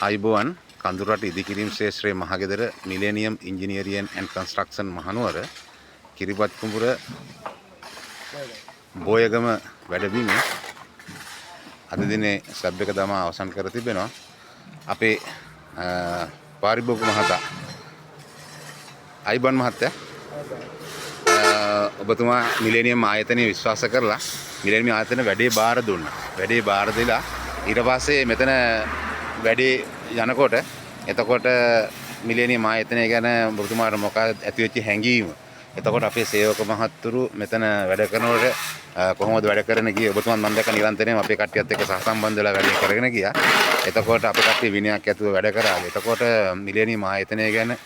අයිබෝවන් කඳුරට ඉදිකිරීම් ශේෂ්ත්‍රයේ මහගෙදර millennium ඉංජිනේරියන් and construction Mahanuwara කිරිබත් කුඹුර බෝයගම වැඩබිමේ අද දිනේ සබ් එක දමා අවසන් කර තිබෙනවා. අපේ පාරිභෝගික මහතා අයිබෝන් මහත්තයා ඔබතුමා මිලේනියම් ආයතනය විශ්වාස කරලා මිලේනියම් ආයතන වැඩේ බාර දුන්නා. වැඩේ බාර දීලා ඊට පස්සේ මෙතන වැඩේ යනකොට එතකොට මිලේනියම් ආයතනය ගැන ඔබතුමාට මොකක්ද ඇති වෙච්ච හැඟීම? එතකොට අපේ සේවක මහත්තුරු මෙතන වැඩ කරනකොට කොහොමද වැඩ කරන්න ගියේ? ඔබතුමා මම දැක්ක නිරන්තරයෙන් අපේ කට්ටියත් එක්ක සහසම්බන්ධ වෙලා වැඩ කරගෙන ගියා. එතකොට අපේ කට්ටිය විනයක් ඇතුව වැඩ කරා. එතකොට මිලේනියම් ආයතනය ගැන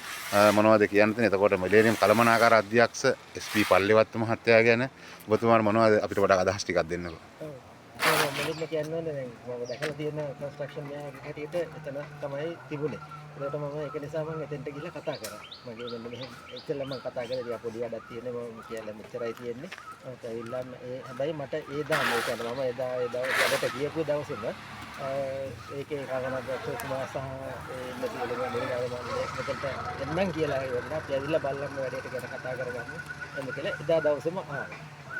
මොනවද කියන්න තියෙන්නේ? එතකොට මිලේනියම් කළමනාකාර අධ්‍යක්ෂ SP පල්ලේවත් මහත්තයා ගැන ඔබතුමාට මොනවද අපිට වඩා අදහස් ටිකක් දෙන්නකෝ. මුලින්ම කියන්න ඕනේ දැන් මම දැකලා තියෙන කන්ස්ට්‍රක්ෂන් එකක් හැටියට එතන තමයි තිබුණේ. ඒකට මම ඒක නිසා මම එතෙන්ට ගිහලා කතා කරා. මගේ මෙන්න මෙහෙම ඉතින් මම කතා කරලා තියා පොඩි වැඩක් තියෙන්නේ මම කියලා මෙච්චරයි තියෙන්නේ. මම ඇවිල්ලා හැබැයි මට ඒ දාම ඒ කියන්නේ මම එදා වැඩට ගියපු දවසේම ඒකේ කාගණක් සහ ඒ මෙතිලෙම මෙතනට එන්නම් කියලා ඉවරලා අපි ඇවිල්ලා බලන්න වැඩේට ගැන කතා කරගන්න. එන්න කියලා එදා දවසේම ආවා.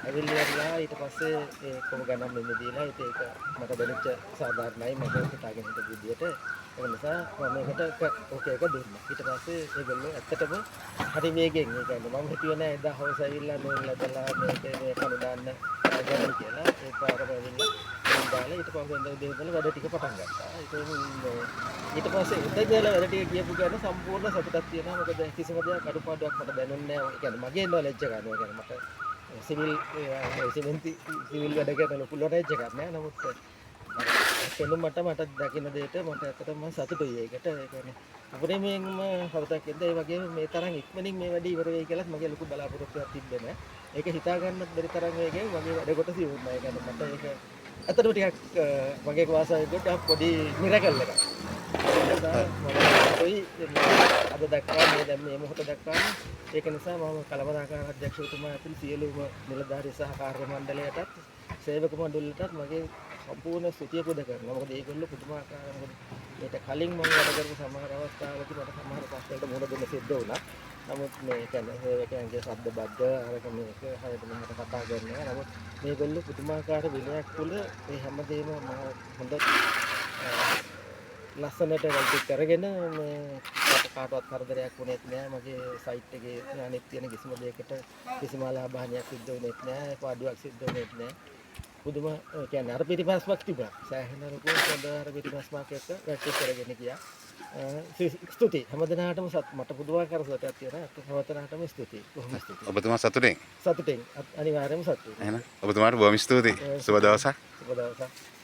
ඇවිල්ලා ඊට පස්සේ ඒ කොම ගණන් මෙන්න දීලා ඒක මට දැනෙච්ච සාධාරණයි මම හිතාගෙන හිටපු විදියට ඒ නිසා මම මේකට ඕකේ එක දුන්නා. ඊට පස්සේ ඒගොල්ලෝ ඇත්තටම හරි වේගෙන් ඒ කියන්නේ මම හිතුවේ නෑ එදා හවස ඇවිල්ලා මේ ලැබලා මේ කණු දාන්න ගමන් කියලා ඒ පාරම ඇවිල්ලා දාලා ඊට පස්සේ දෙවිවල වැඩ ටික පටන් ගත්තා. ඊට පස්සේ උදේලා වැඩ ටික කියපු ගමන් සම්පූර්ණ සතුටක් තියෙනවා. මොකද කිසිම දෙයක් අඩුපාඩුවක් මට දැනුන්නේ නෑ. ඒ කියන්නේ මගේ නොලෙජ් එක ගන්නවා. ඒ කියන්නේ මට සිවිල් වැඩ කරන ලොකු නොලෙජ් එකක් නෑ. නමුත් පෙනුමට මට දකින්න දෙයට මට ඇත්තටම සතුටුයි ඒකට. ඒ කියන්නේ අපරේමයෙන්ම හවතක් ඉඳලා ඒ වගේම මේ තරම් ඉක්මනින් මේ වැඩේ ඉවර වෙයි කියලාත් මගේ ලොකු බලාපොරොත්තුවක් තිබ්බේ නෑ. ඒක හිතා ගන්නත් බැරි තරම් වේගෙන් මගේ වැඩ කොටස ඉවරුණා. ඒ කියන්නේ මට ඒක ඇත්තටම ටිකක් මගේ වාසාවේකට පොඩි මිරකල් එකක්. අද දක්වා මේ දැන් මේ මොහොත දක්වා ඒක නිසා මම කළමනාකාර අධ්‍යක්ෂකතුමා ඇතුළු සියලුම නිලධාරී සහ කාර්ය මණ්ඩලයටත් සේවක මණ්ඩලයටත් මගේ සම්පූර්ණ ස්තුතිය පුද කරනවා. මොකද ඒගොල්ලෝ පුදුමාකාර මේක කලින් මම වැඩ කරපු සමහර අවස්ථාවලදී මට සමහර ප්‍රශ්නවලට මුහුණ දෙන්න සිද්ධ වුණා. නමුත් මේ කියන්නේ සේවකයන්ගේ ශබ්ද බද්ධ අරක මේක හරියට මෙහෙට කතා කරනවා. නමුත් මේගොල්ලෝ පුදුමාකාර විනයක් තුළ මේ හැමදේම හොඳ ලස්සනට වල්ටි කරගෙන මේ කාටවත් කරදරයක් වුණෙත් නෑ. මගේ සයිට් එකේ අනිත් තියෙන කිසිම දෙයකට කිසිම ලාභහානියක් සිද්ධ වුණෙත් නෑ. පාඩුවක් සිද්ධ වුණෙත් නෑ. පුදුම කියන්නේ අර පිටිපස්සක් තිබුණා. සෑහෙන ලොකු සඳහර පිටිපස්සක් එක්ක වැටි කරගෙන ගියා. ස්තුතියි හැමදෙනාටම මට පුදුමාකාර සතුටක් තියෙනවා. හැමතැනටම ස්තුතියි. බොහොම ස්තුතියි. ඔබතුමා සතුටින්? සතුටින් අනිවාර්යයෙන්ම සතුටින්. එහෙනම් ඔබතුමාට බොහොම ස්තුතියි. සුබ දවසක්. සුබ දවසක්.